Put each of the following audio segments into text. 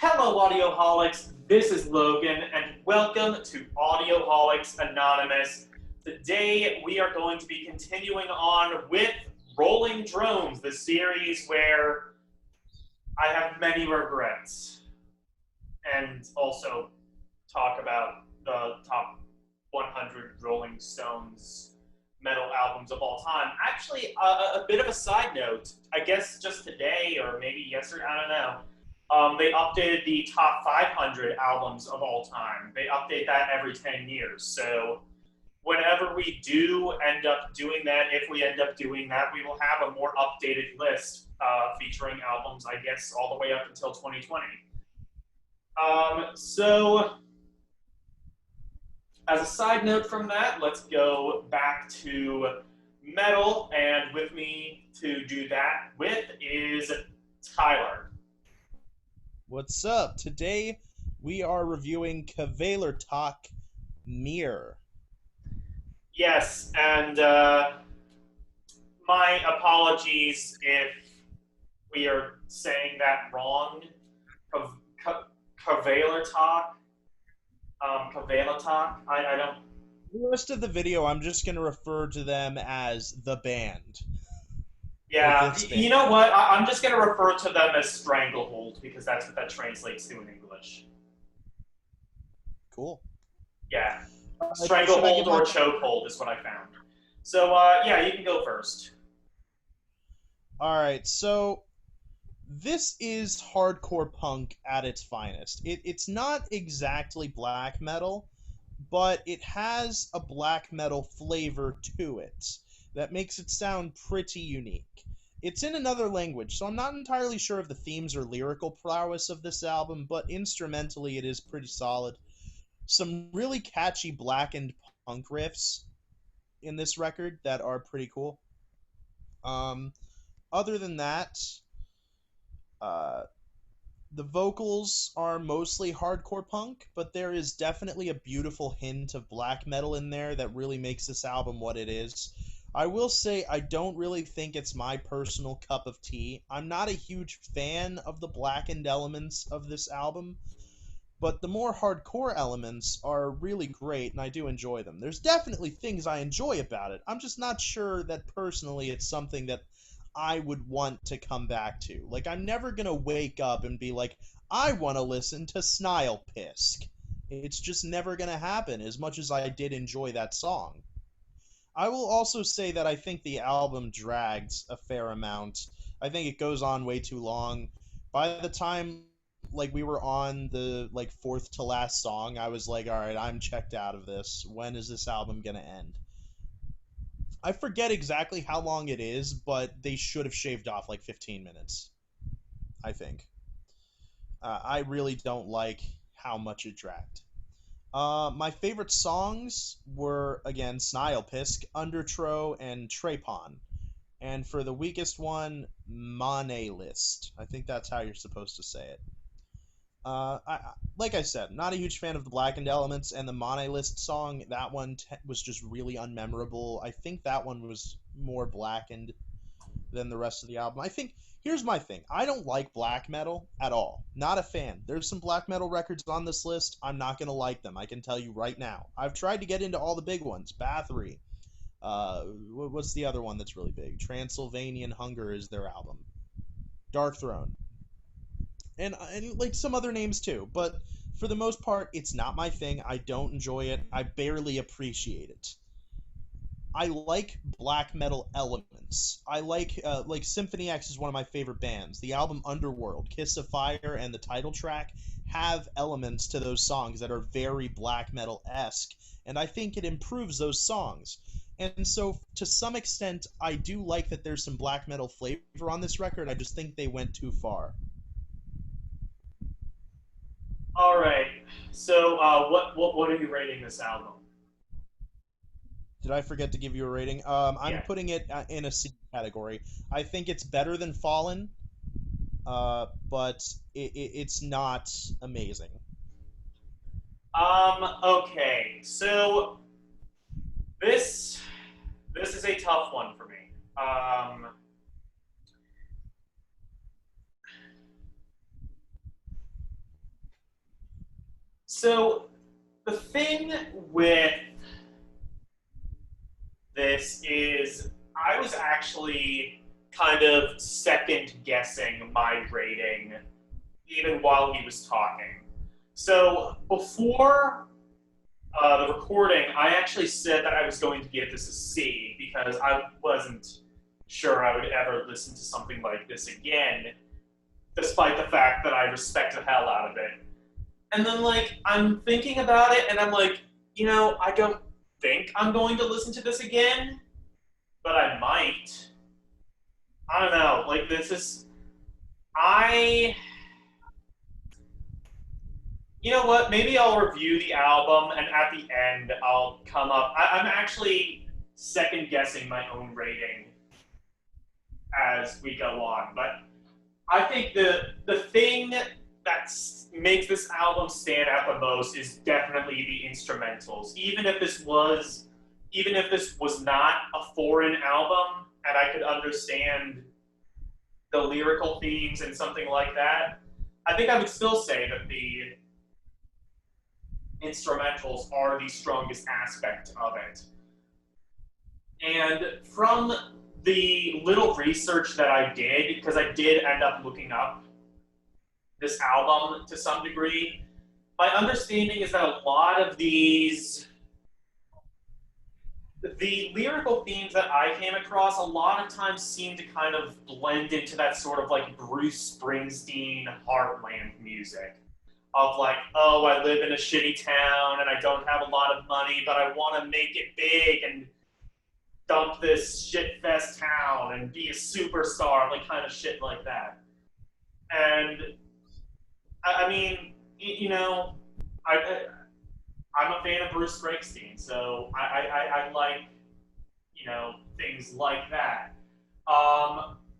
Hello, Audioholics. This is Logan, and welcome to Audioholics Anonymous. Today, we are going to be continuing on with Rolling Drones, the series where I have many regrets, and also talk about the top 100 Rolling Stones metal albums of all time. Actually, a bit of a side note, I guess just today, or maybe yesterday, I don't know. They updated the top 500 albums of all time. They update that every 10 years. So whenever we do end up doing that, if we end up doing that, we will have a more updated list featuring albums, I guess, all the way up until 2020. So as a side note from that, let's go back to metal. And with me to do that with is Tyler. What's up? Today we are reviewing Kvelertak Meir. Yes, and my apologies if we are saying that wrong. Kvelertak, Kvelertak. I don't. The rest of the video, I'm just going to refer to them as the band. Yeah, you know what? I'm just going to refer to them as Stranglehold because that's what that translates to in English. Cool. Yeah, Stranglehold or Chokehold is what I found. So yeah, you can go first. All right, so this is hardcore punk at its finest. It's not exactly black metal, but it has a black metal flavor to it that makes it sound pretty unique. It's in another language, so I'm not entirely sure of the themes or lyrical prowess of this album, but instrumentally it is pretty solid. Some really catchy blackened punk riffs in this record that are pretty cool. Um, Other than that, uh, the vocals are mostly hardcore punk, but there is definitely a beautiful hint of black metal in there that really makes this album what it is. I will say I don't really think it's my personal cup of tea. I'm not a huge fan of the blackened elements of this album, but the more hardcore elements are really great and I do enjoy them. There's definitely things I enjoy about it. I'm just not sure that personally it's something that I would want to come back to. Like, I'm never gonna wake up and be like, I want to listen to Snile Pisk. It's just never gonna happen, as much as I did enjoy that song. I will also say that I think the album dragged a fair amount. I think it goes on way too long. By the time we were on the fourth to last song, I was like, all right, I'm checked out of this. When is this album gonna end? I forget exactly how long it is, but they should have shaved off like 15 minutes, I think. I really don't like how much it dragged. My favorite songs were, again, Snilepisk, Undertro, and Trepon. And for the weakest one, Mane List. I think that's how you're supposed to say it. Like I said, not a huge fan of the Blackened Elements, and the Mane List song, that one was just really unmemorable. I think that one was more blackened than the rest of the album. I think, here's my thing. I don't like black metal at all. Not a fan. There's some black metal records on this list. I'm not going to like them. I can tell you right now. I've tried to get into all the big ones. Bathory. What's the other one that's really big? Transylvanian Hunger is their album. Dark Throne. And like some other names too, but for the most part, it's not my thing. I don't enjoy it. I barely appreciate it. I like black metal elements. I like Symphony X is one of my favorite bands. The album Underworld, Kiss of Fire, and the title track have elements to those songs that are very black metal-esque, and I think it improves those songs. And so, to some extent, I do like that there's some black metal flavor on this record. I just think they went too far. All right. So what are you rating this album? Did I forget to give you a rating? I'm Yeah. putting it in a C category. I think it's better than Fallen, but it's not amazing. Okay. So this this is a tough one for me. So the thing with this is I was actually kind of second guessing my rating even while he was talking. So before the recording, I actually said that I was going to give this a C because I wasn't sure I would ever listen to something like this again, despite the fact that I respect the hell out of it. And then, like, I'm thinking about it, and I'm like, I don't think I'm going to listen to this again, but I might. I don't know. Like, this is. I. You know what? Maybe I'll review the album, and at the end, I'll come up. I'm actually second guessing my own rating as we go on, but I think the thing that makes this album stand out the most is definitely the instrumentals. Even if this was not a foreign album, and I could understand the lyrical themes and something like that, I think I would still say that the instrumentals are the strongest aspect of it. And from the little research that I did, because I did end up looking up this album to some degree, my understanding is that a lot of the lyrical themes that I came across a lot of times seem to kind of blend into that sort of like Bruce Springsteen heartland music of like, oh, I live in a shitty town and I don't have a lot of money, but I want to make it big and dump this shit fest town and be a superstar, like kind of shit like that. And I mean, I I'm a fan of Bruce Springsteen, so I like things like that.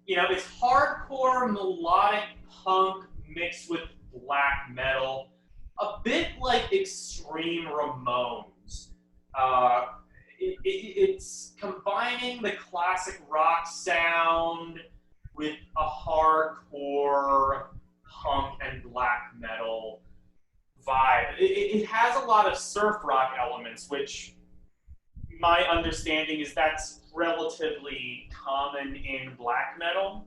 It's hardcore melodic punk mixed with black metal, a bit like Extreme Ramones. Uh, it's combining the classic rock sound with a hardcore punk and black metal vibe. It has a lot of surf rock elements, which my understanding is that's relatively common in black metal.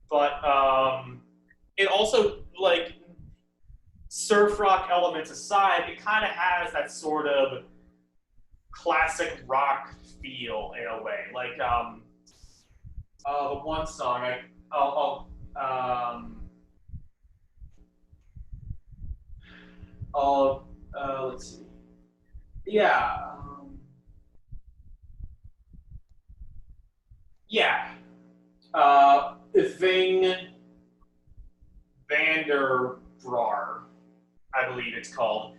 But it also, like, surf rock elements aside, it kind of has that sort of classic rock feel in a way. Like the one song let's see. Yeah. Yeah. Thing Vanderbrar, I believe it's called.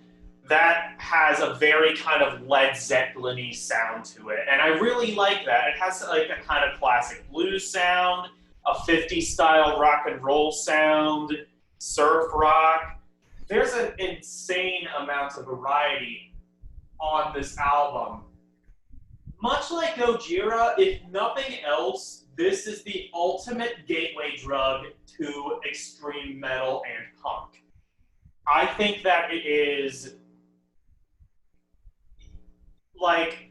That has a very kind of Led Zeppelin-y sound to it, and I really like that. It has like a kind of classic blues sound, a 50s style rock and roll sound, surf rock. There's an insane amount of variety on this album. Much like Gojira, if nothing else, this is the ultimate gateway drug to extreme metal and punk. I think that it is like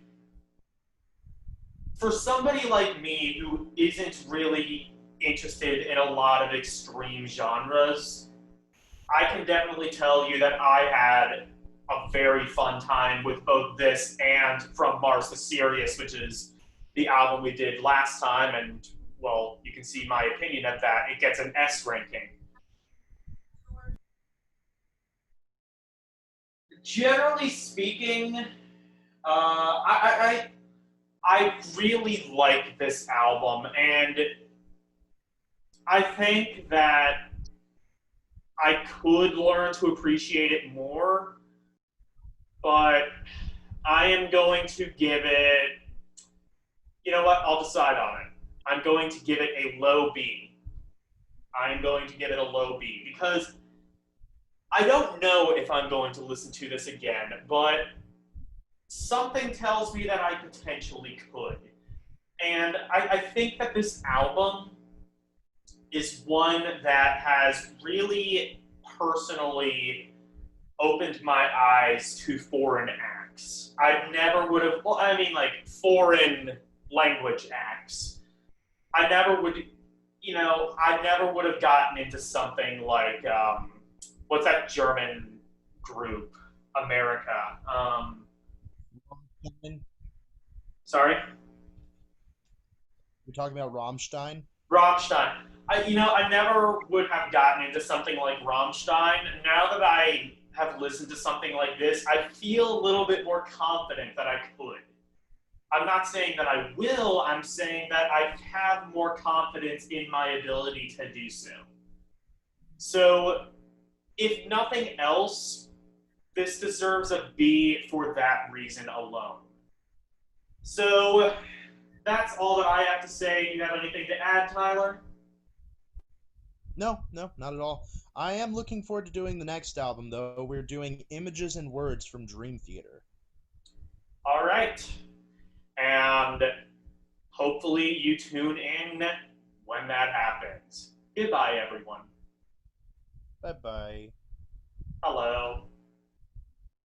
for somebody like me who isn't really interested in a lot of extreme genres, I can definitely tell you that I had a very fun time with both this and From Mars to Sirius, which is the album we did last time. And, well, you can see my opinion of that. It gets an S ranking. Generally speaking, I really like this album, and I think that I could learn to appreciate it more, but I am going to give it, you know what, I'll decide on it. I'm going to give it a low B. I'm going to give it a low B because I don't know if I'm going to listen to this again, but something tells me that I potentially could. And I think that this album is one that has really personally opened my eyes to foreign acts. I never would have, well, I mean, like foreign language acts. I never would, I never would have gotten into something like, what's that German group? America. Sorry? You're talking about Rammstein? Rammstein. I never would have gotten into something like Rammstein. Now that I have listened to something like this, I feel a little bit more confident that I could. I'm not saying that I will, I'm saying that I have more confidence in my ability to do so. So, if nothing else, this deserves a B for that reason alone. So, that's all that I have to say. Do you have anything to add, Tyler? No, no, not at all. I am looking forward to doing the next album, though. We're doing Images and Words from Dream Theater. All right. And hopefully you tune in when that happens. Goodbye, everyone. Bye bye. Hello.